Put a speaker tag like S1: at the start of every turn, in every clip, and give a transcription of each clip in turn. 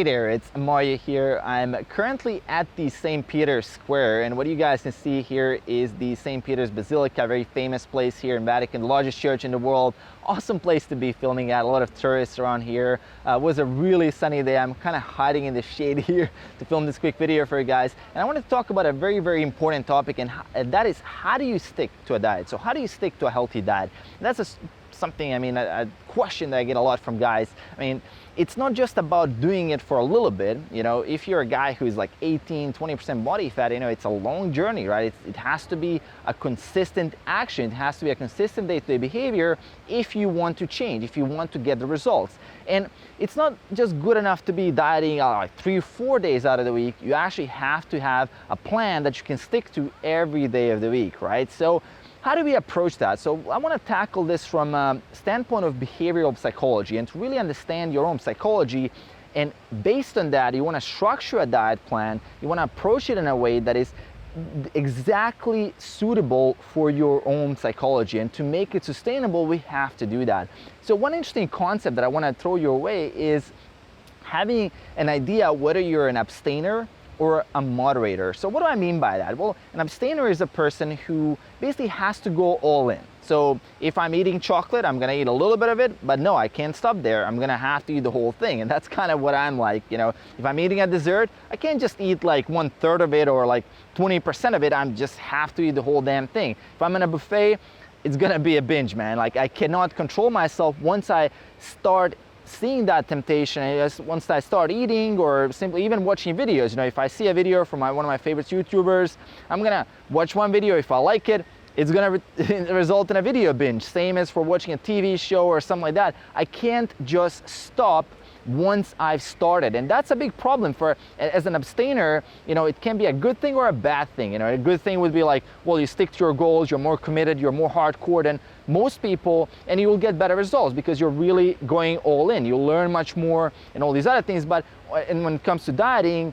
S1: Hey there, it's Mario here. I'm currently at the St. Peter's Square, and what you guys can see here is the St. Peter's Basilica, a very famous place here in Vatican, the largest church in the world. Awesome place to be filming at, a lot of tourists around here. It was a really sunny day. I'm kind of hiding in the shade here to film this quick video for you guys. And I want to talk about a very, very important topic, and that is, how do you stick to a diet? So how do you stick to a healthy diet? And that's something, a question that I get a lot from guys. It's not just about doing it for a little bit. If you're a guy who's like 18-20% body fat, it's a long journey, right? It has to be a consistent action. It has to be a consistent day-to-day behavior if you want to change, if you want to get the results. And it's not just good enough to be dieting like 3 or 4 days out of the week. You actually have to have a plan that you can stick to every day of the week, right? So how do we approach that? So I want to tackle this from a standpoint of behavioral psychology, and to really understand your own psychology. And based on that, you want to structure a diet plan. You want to approach it in a way that is exactly suitable for your own psychology. And to make it sustainable, we have to do that. So one interesting concept that I want to throw your way is having an idea whether you're an abstainer or a moderator. So what do I mean by that? Well, an abstainer is a person who basically has to go all in. So if I'm eating chocolate, I'm gonna eat a little bit of it, but no, I can't stop there. I'm gonna have to eat the whole thing. And that's kind of what I'm like. If I'm eating a dessert, I can't just eat like 1/3 of it or like 20% of it. I just have to eat the whole damn thing. If I'm in a buffet, it's gonna be a binge, man. Like, I cannot control myself once I start seeing that temptation. Once I start eating or simply even watching videos. If I see a video from one of my favorite YouTubers, I'm gonna watch one video. If I like it, it's gonna result in a video binge. Same as for watching a TV show or something like that. I can't just stop once I've started. And that's a big problem as an abstainer. It can be a good thing or a bad thing. A good thing would be like, well, you stick to your goals, you're more committed, you're more hardcore than most people, and you will get better results because you're really going all in. You'll learn much more and all these other things. And when it comes to dieting,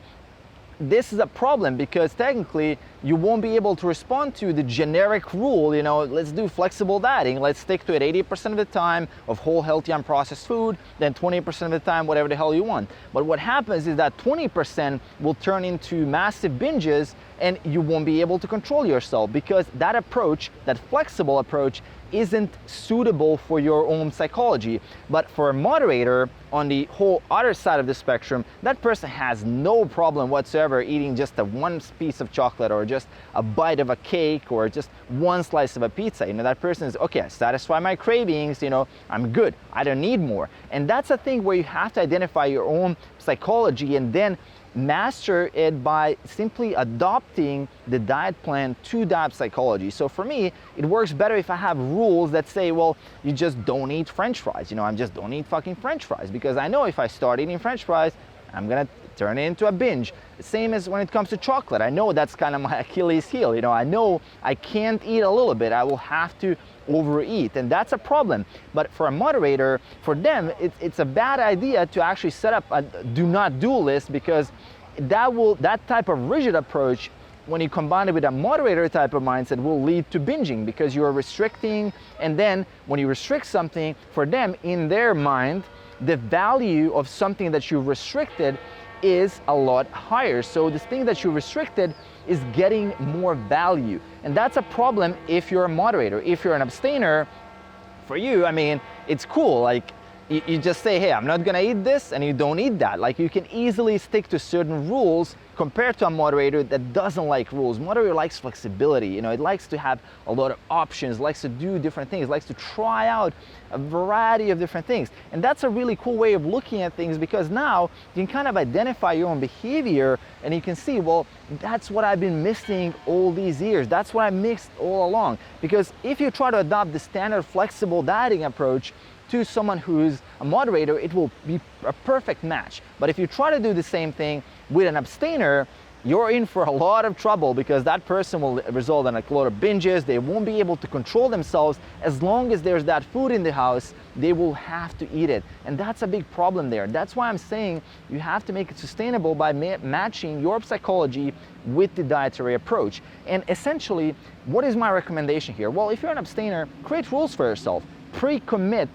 S1: this is a problem because technically you won't be able to respond to the generic rule, let's do flexible dieting, let's stick to it 80% of the time of whole, healthy, unprocessed food, then 20% of the time whatever the hell you want. But what happens is that 20% will turn into massive binges, and you won't be able to control yourself because that approach, that flexible approach, isn't suitable for your own psychology. But for a moderator, on the whole other side of the spectrum, that person has no problem whatsoever eating just one piece of chocolate or just a bite of a cake or just one slice of a pizza. That person is, okay, I satisfy my cravings, I'm good, I don't need more. And that's a thing where you have to identify your own psychology and then master it by simply adopting the diet plan to that psychology. So for me, it works better if I have rules that say, well, you just don't eat French fries. I just don't eat fucking French fries, because I know if I start eating French fries, I'm gonna turn it into a binge. Same as when it comes to chocolate. I know that's kind of my Achilles heel. I know I can't eat a little bit. I will have to overeat, and that's a problem. But for a moderator, for them, it's a bad idea to actually set up a do not do list, because that type of rigid approach, when you combine it with a moderator type of mindset, will lead to binging, because you are restricting. And then when you restrict something, for them, in their mind, the value of something that you restricted is a lot higher. So this thing that you restricted is getting more value. And that's a problem if you're a moderator. If you're an abstainer, for you, it's cool. Like, you just say, hey, I'm not gonna eat this, and you don't eat that. Like, you can easily stick to certain rules compared to a moderator that doesn't like rules. Moderator likes flexibility. It likes to have a lot of options, likes to do different things, likes to try out a variety of different things. And that's a really cool way of looking at things, because now you can kind of identify your own behavior, and you can see, well, that's what I've been missing all these years. That's what I missed all along. Because if you try to adopt the standard flexible dieting approach to someone who's a moderator, it will be a perfect match. But if you try to do the same thing with an abstainer, you're in for a lot of trouble, because that person will result in a lot of binges. They won't be able to control themselves. As long as there's that food in the house, they will have to eat it. And that's a big problem there. That's why I'm saying you have to make it sustainable by matching your psychology with the dietary approach. And essentially, what is my recommendation here? Well, if you're an abstainer, create rules for yourself. Pre-commit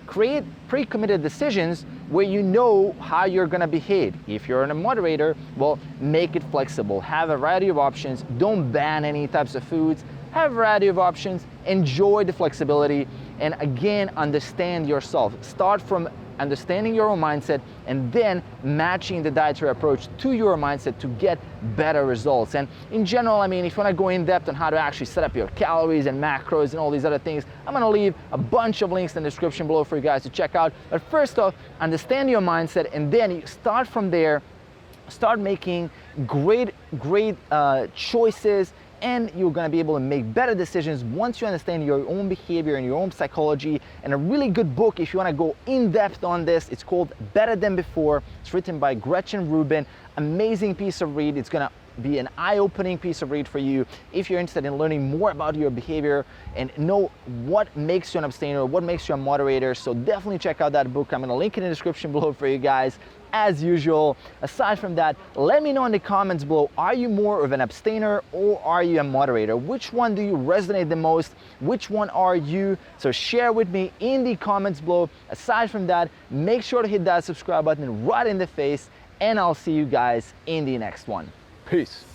S1: create pre-committed decisions where you know how you're gonna behave. If you're in a moderator, well, make it flexible. Have a variety of options. Don't ban any types of foods. Have a variety of options. Enjoy the flexibility. And again, understand yourself. Start from understanding your own mindset and then matching the dietary approach to your mindset to get better results. And in general, I mean, if you want to go in depth on how to actually set up your calories and macros and all these other things, I'm going to leave a bunch of links in the description below for you guys to check out. But first off, understand your mindset, and then you start from there. Start making great choices, and you're gonna be able to make better decisions once you understand your own behavior and your own psychology. And a really good book, if you wanna go in depth on this, it's called Better Than Before. It's written by Gretchen Rubin. Amazing piece of read. It's gonna be an eye-opening piece of read for you if you're interested in learning more about your behavior and know what makes you an abstainer, what makes you a moderator. So definitely check out that book. I'm gonna link it in the description below for you guys. As usual, aside from that, let me know in the comments below, are you more of an abstainer or are you a moderator? Which one do you resonate the most? Which one are you? So share with me in the comments below. Aside from that, make sure to hit that subscribe button right in the face, and I'll see you guys in the next one. Peace.